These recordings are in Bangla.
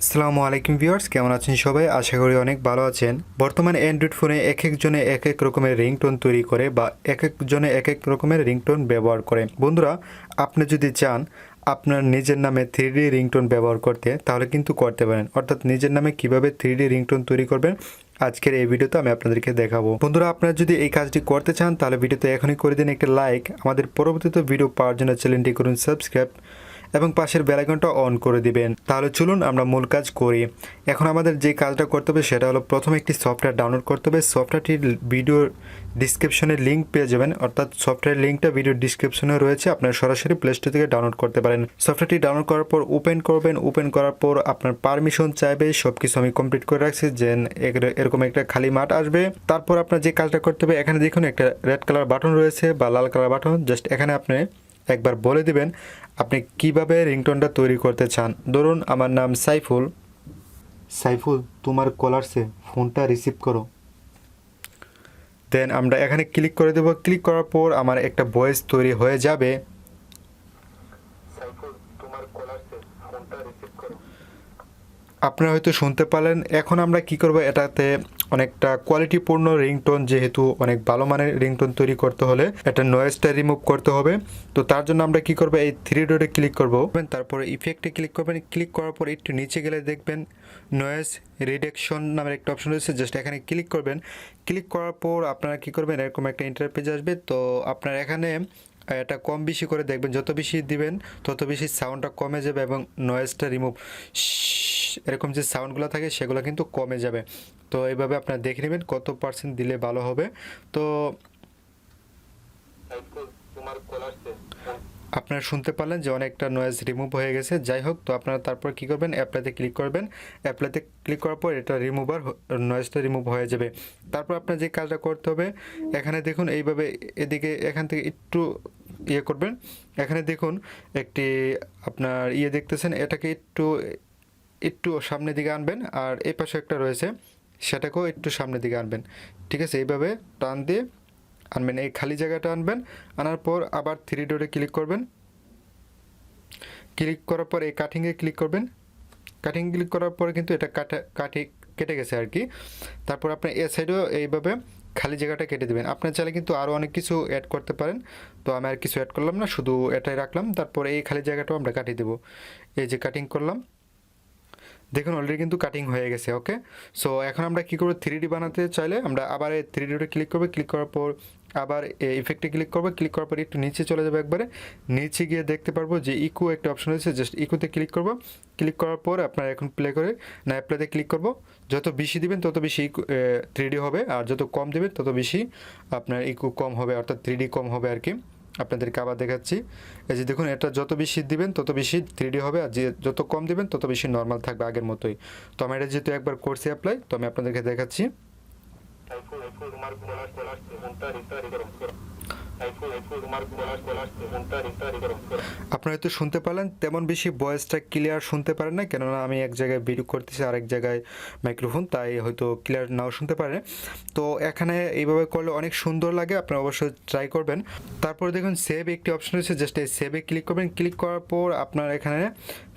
আসসালামু আলাইকুম ভিউয়ার্স, কেমন আছেন সবাই? আশা করি অনেক ভালো আছেন। বর্তমানে অ্যান্ড্রয়েড ফোনে এক একজনে এক এক রকমের রিংটোন তৈরি করে বা এক একজনে এক এক রকমের রিংটোন ব্যবহার করে। বন্ধুরা, আপনি যদি চান আপনার নিজের নামে 3D রিংটোন ব্যবহার করতে, তাহলে কিন্তু করতে পারেন। অর্থাৎ নিজের নামে কিভাবে 3D রিংটোন তৈরি করবেন আজকের এই ভিডিওতে আমি আপনাদেরকে দেখাবো। বন্ধুরা, আপনারা যদি এই কাজটি করতে চান তাহলে ভিডিওতে এখনই করে দিন একটা লাইক। আমাদের পরবর্তীতে ভিডিও পাওয়ার জন্য চ্যানেলটি করুন সাবস্ক্রাইব এবং পাশের বেল আইকনটা অন করে দিবেন। তাহলে চলুন আমরা মূল কাজ করি। এখন আমাদের যে কাজটা করতে হবে সেটা হলো প্রথমে একটি সফটওয়্যার ডাউনলোড করতে হবে। সফটওয়্যারটির ভিডিওর ডিসক্রিপশনে লিঙ্ক পেয়ে যাবেন, অর্থাৎ সফটওয়্যার লিঙ্কটা ভিডিও ডিসক্রিপশনে রয়েছে, আপনারা সরাসরি প্লে স্টোর থেকে ডাউনলোড করতে পারেন। সফটওয়্যারটি ডাউনলোড করার পর ওপেন করবেন। ওপেন করার পর আপনার পারমিশন চাইবে, সব কিছু আমি কমপ্লিট করে রাখছি। যে এরকম একটা খালি মাঠ আসবে। তারপর আপনার যে কাজটা করতে হবে, এখানে দেখুন একটা রেড কালার বাটন রয়েছে বা লাল কালার বাটন, জাস্ট এখানে আপনি একবার বলে দিবেন আপনি কিভাবে রিংটোনটা তৈরি করতে চান। ধরুন আমার নাম সাইফুল। সাইফুল, তোমার কলারসে ফোনটা রিসিভ করো। দেন আমরা এখানে ক্লিক করে দেব। ক্লিক করার পর আমার একটা ভয়েস তৈরি হয়ে যাবে। সাইফুল, তোমার কলারসে ফোনটা রিসিভ করো। আপনারা হয়তো শুনতে পারলেন। এখন আমরা কি করব, এটাতে অনেকটা কোয়ালিটিপূর্ণ রিংটোন, যেহেতু অনেক ভালো মানের রিংটোন তৈরি করতে হলে এটা নয়েজটা রিমুভ করতে হবে। তো তার জন্য আমরা কি করব, এই থ্রি ডটে ক্লিক করব, তারপরে ইফেক্টে ক্লিক করবেন। ক্লিক করার পর একটু নিচে গেলে দেখবেন নয়েজ রিডাকশন নামের একটা অপশন রয়েছে, জাস্ট এখানে ক্লিক করবেন। ক্লিক করার পর আপনারা কি করবেন, এরকম একটা ইন্টারফেস আসবে। তো আপনার এখানে এটা কম বেশি করে দেখবেন, যত বেশি দিবেন তত বেশি সাউন্ডটা কমে যাবে এবং নয়েজটা রিমুভ এরকম যে সাউন্ডগুলো থাকে সেগুলো কিন্তু কমে যাবে। তো এইভাবে আপনারা দেখে নেবেন কত পার্সেন্ট দিলে ভালো হবে। তো আপনারা শুনতে পারলেন যে অনেকটা নয়েজ রিমুভ হয়ে গেছে। যাই হোক, তো আপনারা তারপর কি করবেন, অ্যাপ্লাইতে ক্লিক করবেন। অ্যাপ্লাইতে ক্লিক করার পর এটা রিমুভার নয়েজটা রিমুভ হয়ে যাবে। তারপর আপনার যে কাজটা করতে হবে, এখানে দেখুন এইভাবে এদিকে এখান থেকে একটু করবেন। এখানে দেখুন একটি আপনার দেখতেছেন, এটাকে একটু একটু সামনের দিকে আনবেন। আর এই পাশে একটা রয়েছে, সেটাকেও একটু সামনের দিকে আনবেন। ঠিক আছে, এইভাবে টান দিয়ে আনবেন, এই খালি জায়গাটা আনবেন। আনার পর আবার থ্রি ডটে ক্লিক করবেন। ক্লিক করার পর এই কাটিংয়ে ক্লিক করবেন। কাটিং ক্লিক করার পরে কিন্তু এটা কেটে গেছে আর কি। তারপর আপনি এ সাইডেও এইভাবে খালি জায়গাটা কেটে দেবেন। আপনার চাইলে কিন্তু আরও অনেক কিছু অ্যাড করতে পারেন। তো আমি আর কিছু অ্যাড করলাম না, শুধু এটাই রাখলাম। তারপর এই খালি জায়গাটাও আমরা কাটিয়ে দেবো। এই যে কাটিং করলাম, দেখুন অলরেডি কিন্তু কাটিং হয়ে গেছে। ওকে, সো এখন আমরা কী করবো, থ্রি বানাতে চাইলে আমরা আবার এই থ্রি ডিতে ক্লিক করবো। ক্লিক করার পর আবার ইফেক্টে ক্লিক করবো। ক্লিক করার পর একটু নিচে চলে যাবে, একবারে নিচে গিয়ে দেখতে পারবো যে ইকো একটা অপশন রয়েছে, জাস্ট ইকোতে ক্লিক করবো। ক্লিক করার পর আপনার এখন প্লে করে না অ্যাপ্লাইতে ক্লিক করবো। যত বেশি দিবেন তত বেশি থ্রি হবে, আর যত কম দেবেন তত বেশি আপনার ইকো কম হবে, অর্থাৎ থ্রি কম হবে আর কি। আপনাদেরকে আবার দেখাচ্ছি। এই যে দেখুন, এটা যত বেশি দিবেন তত বেশি থ্রি হবে, আর যে যত কম দিবেন তত বেশি নর্মাল থাকবে আগের মতোই। তো আমি এটা যেহেতু একবার করছি অ্যাপ্লাই, তো আমি আপনাদেরকে দেখাচ্ছি। আপনারা হয়তো শুনতে পারলেন, তেমন বেশি ভয়েসটা ক্লিয়ার শুনতে পারেন না, কেননা আমি এক জায়গায় ভিডিও করতেছি আরেক জায়গায় মাইক্রোফোন, তাই হয়তো ক্লিয়ার নাও শুনতে পারেন। তো এখানে এইভাবে করলে অনেক সুন্দর লাগে, আপনারা অবশ্যই ট্রাই করবেন। তারপরে দেখুন সেভ একটি অপশন রয়েছে, জাস্ট এই সেভে ক্লিক করবেন। ক্লিক করার পর আপনার এখানে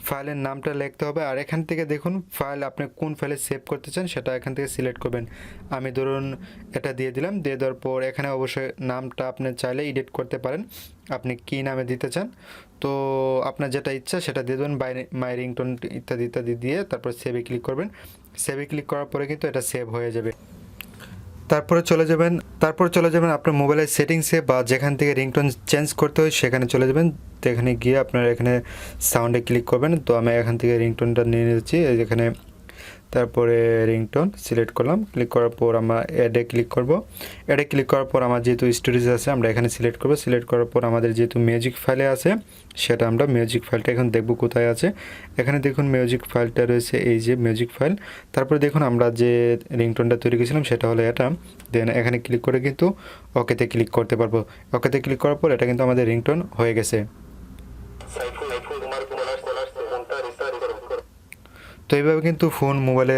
ফাইলের নামটা লিখতে হবে, আর এখান থেকে দেখুন ফাইল আপনি কোন ফাইলে সেভ করতে চান সেটা এখান থেকে সিলেক্ট করবেন। আমি ধরুন এটা দিয়ে দিলাম। দিয়ে দেওয়ার পর এখানে অবশ্যই নামটা আপনি চাইলে এডিট করতে পারেন, আপনি কী নামে দিতে চান। তো আপনার যেটা ইচ্ছা সেটা দিয়ে দেবেন, মাই রিংটোন ইত্যাদি ইত্যাদি দিয়ে তারপর সেভে ক্লিক করবেন। সেভে ক্লিক করার পরে কিন্তু এটা সেভ হয়ে যাবে। তারপরে চলে যাবেন আপনার মোবাইলের সেটিংসে, বা যেখান থেকে রিংটোন চেঞ্জ করতে হয় সেখানে চলে যাবেন। তো এখানে গিয়ে আপনার এখানে সাউন্ডে ক্লিক করবেন। তো আমি এখান থেকে রিংটোনটা নিয়ে নিচ্ছি, এখানে তারপরে রিংটোন সিলেক্ট করলাম। ক্লিক করার পর আমরা অ্যাডে ক্লিক করব। অ্যাডে ক্লিক করার পর আমার যেহেতু স্টোরেজ আছে আমরা এখানে সিলেক্ট করব। সিলেক্ট করার পর আমাদের যেহেতু মিউজিক ফাইলে আছে, সেটা আমরা মিউজিক ফাইলটা এখন দেখব কোথায় আছে। এখানে দেখুন মিউজিক ফাইলটা রয়েছে, এই যে মিউজিক ফাইল। তারপরে দেখুন আমরা যে রিংটোনটা তৈরি করেছিলাম সেটা হলো এটা। দেন এখানে ক্লিক করে কিন্তু ওকেতে ক্লিক করতে পারবো। ওকেতে ক্লিক করার পর এটা কিন্তু আমাদের রিংটোন হয়ে গেছে। তো এইভাবে কিন্তু ফোন মোবাইলে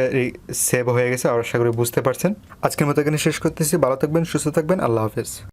সেভ হয়ে গেছে, আর আশা করি বুঝতে পারছেন। আজকের মতো এখানে শেষ করতেছি। ভালো থাকবেন, সুস্থ থাকবেন, আল্লাহ হাফেজ।